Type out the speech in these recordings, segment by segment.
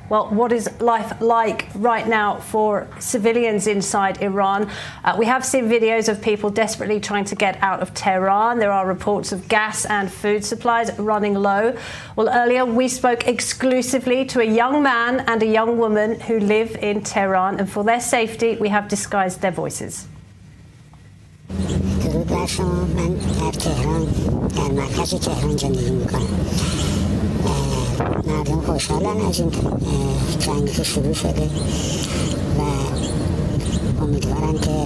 Well, what is life like right now for civilians inside Iran? We have seen videos of people desperately trying to get out of Tehran. There are reports of gas and food supplies running low. Well, earlier we spoke exclusively to a young man and a young woman who live in Tehran, and for their safety, we have disguised their voices. درود بر شما. من در تهران، در مرکز تهران زندگی میکنم. مردم خوشحالن از این جنگی که شروع شده و امیدوارن که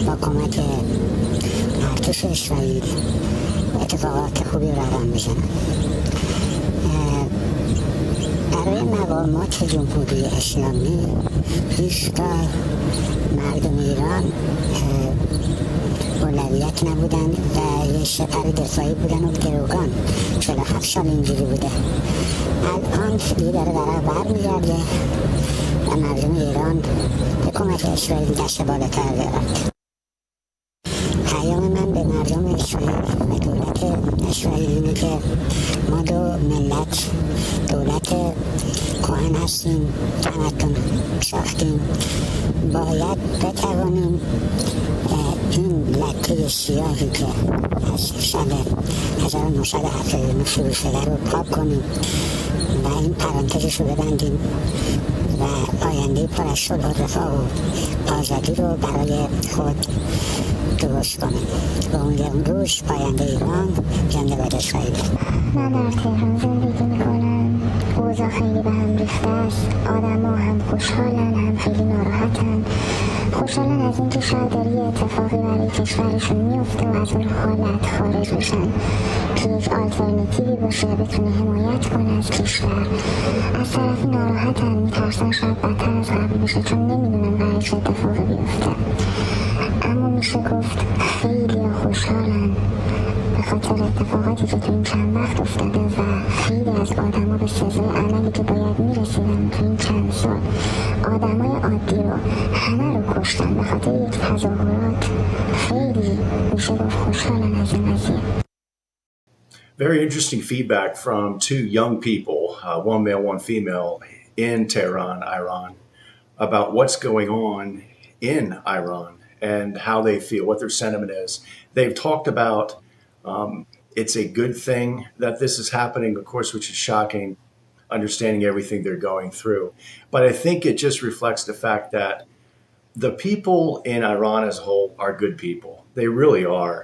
با کمک ارتش اسرائیل اتفاقات خوبی رقم بزنن. برای مقامات جمهوری اسلامی هیچگاه مردم ایران اولویت نبودن و یه سپر دفاعی بودن و گروگان 47 سال اینجوری بوده. الان دیگه داره برمیگرده و مردم ایران به کمک اسرائیل دست بالاتر دارد. پیام من به مردم اسرائیل و دولت اسرائیل اینه که ما دو ملت دولت کهن هستیم، تمدن ساختیم، باید بتوانیم این لکه سیاهی که از سال 1979 شروع شده رو پاک کنیم و این پرانتزش رو ببندیم و آینده پر از صلح و رفاه و آزادی رو برای خود درست کنیم. و اون روز پاینده ایران زنده باد اسرائیل. من در تهران زندگی میکنم. اوضاع خیلی به هم ریخته است. آدم ها هم خوشحالن هم خیلی ناراحتن. خوشحالن از اینکه شاید داره یه اتفاقی برای کشورشون میفته و از اون حالت خارج بشن که یک آلترناتیوی باشه بتونه حمایت کنه از کشور. از طرفی ناراحتن، میترسن شاید بدتر از قبل بشه چون نمیدونن قراره چه اتفاقی بیفته. اما میشه گفت خیلی خوشحالن به خاطر اتفاقاتی که تو این چند وقت افتاده و خیلی از آدم ها به سزای عملی که باید میرسیدن تو این چند سال آدم های عادی رو همه رو کشتن به خاطر یک تظاهرات. خیلی میشه گفت خوشحالن از این قضیه. Very interesting feedback from two young people, one male, one female, in Tehran, Iran, about what's going on in Iran and how they feel, what their sentiment is. They've talked about it's a good thing that this is happening, of course, which is shocking, understanding everything they're going through. But I think it just reflects the fact that the people in Iran as a whole are good people. They really are.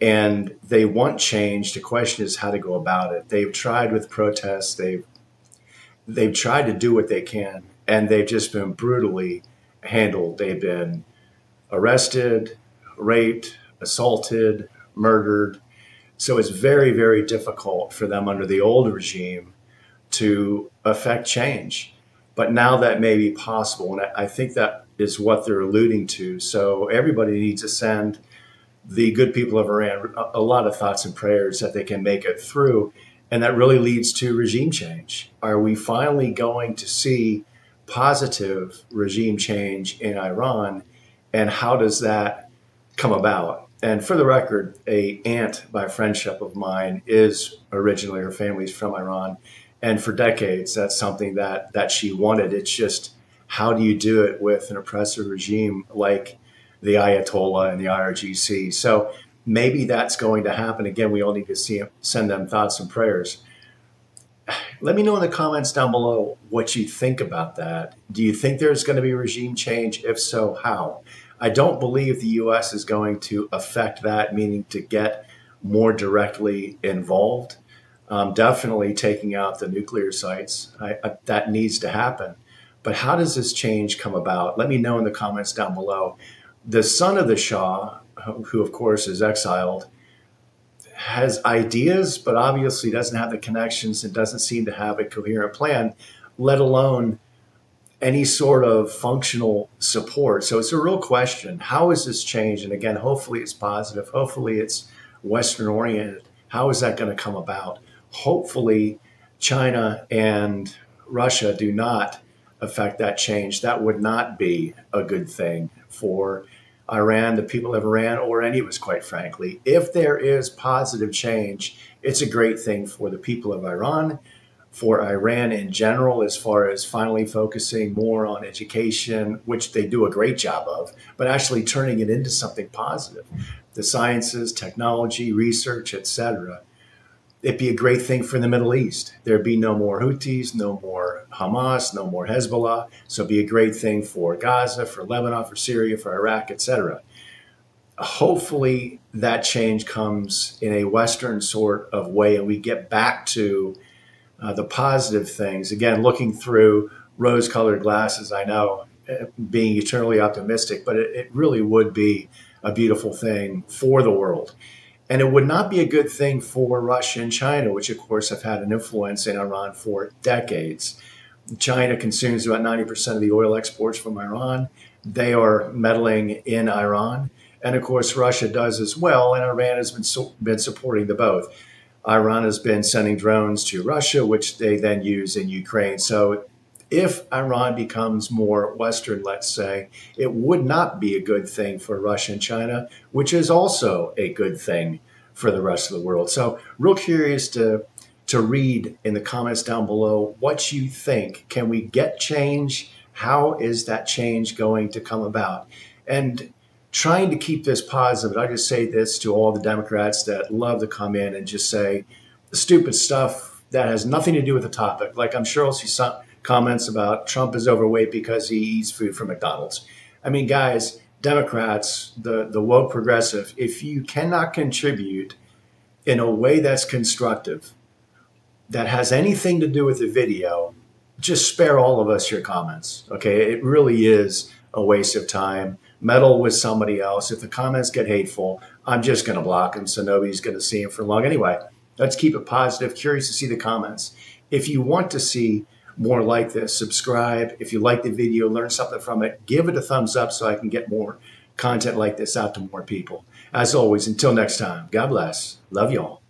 And they want change. The question is how to go about it. They've tried with protests. They've tried to do what they can, and they've just been brutally handled. They've been arrested, raped, assaulted, murdered. So it's very, very difficult for them under the old regime to affect change. But now that may be possible, and I think that is what they're alluding to. So everybody needs to send the good people of Iran a lot of thoughts and prayers that they can make it through. And that really leads to regime change. Are we finally going to see positive regime change in Iran? And how does that come about? And for the record, a aunt by friendship of mine is originally, her family's from Iran. And for decades, that's something that she wanted. It's just, how do you do it with an oppressive regime like the Ayatollah and the IRGC? So maybe that's going to happen. Again, we all need to send them thoughts and prayers. Let me know in the comments down below what you think about that. Do you think there's going to be regime change? If so, how? I don't believe the U.S. is going to affect that, meaning to get more directly involved. Definitely taking out the nuclear sites. That needs to happen. But how does this change come about? Let me know in the comments down below. The son of the Shah, who of course is exiled, has ideas, but obviously doesn't have the connections and doesn't seem to have a coherent plan, let alone any sort of functional support. So it's a real question. How is this change? And again, hopefully it's positive. Hopefully it's Western oriented. How is that going to come about? Hopefully China and Russia do not affect that change. That would not be a good thing for Iran, the people of Iran, or any of us, quite frankly. If there is positive change, it's a great thing for the people of Iran, for Iran in general, as far as finally focusing more on education, which they do a great job of, but actually turning it into something positive. The sciences, technology, research, etc. It'd be a great thing for the Middle East. There'd be no more Houthis, no more Hamas, no more Hezbollah. So it'd be a great thing for Gaza, for Lebanon, for Syria, for Iraq, etc. Hopefully that change comes in a Western sort of way and we get back to the positive things. Again, looking through rose-colored glasses, I know, being eternally optimistic, but it really would be a beautiful thing for the world. And it would not be a good thing for Russia and China, which of course have had an influence in Iran for decades. China consumes about 90% of the oil exports from Iran. They are meddling in Iran. And of course, Russia does as well. And Iran has been supporting the both. Iran has been sending drones to Russia, which they then use in Ukraine. So if Iran becomes more Western, let's say, it would not be a good thing for Russia and China, which is also a good thing for the rest of the world. So real curious to read in the comments down below what you think. Can we get change? How is that change going to come about? And trying to keep this positive, I just say this to all the Democrats that love to come in and just say stupid stuff that has nothing to do with the topic. Like I'm sure I'll see some comments about Trump is overweight because he eats food from McDonald's. I mean, guys, Democrats, the woke progressive, if you cannot contribute in a way that's constructive, that has anything to do with the video, just spare all of us your comments. Okay, it really is a waste of time. Meddle with somebody else. If the comments get hateful, I'm just going to block them so nobody's going to see them for long. Anyway, let's keep it positive. Curious to see the comments. If you want to see more like this, subscribe. If you like the video, learn something from it, give it a thumbs up so I can get more content like this out to more people. As always, until next time, God bless. Love y'all.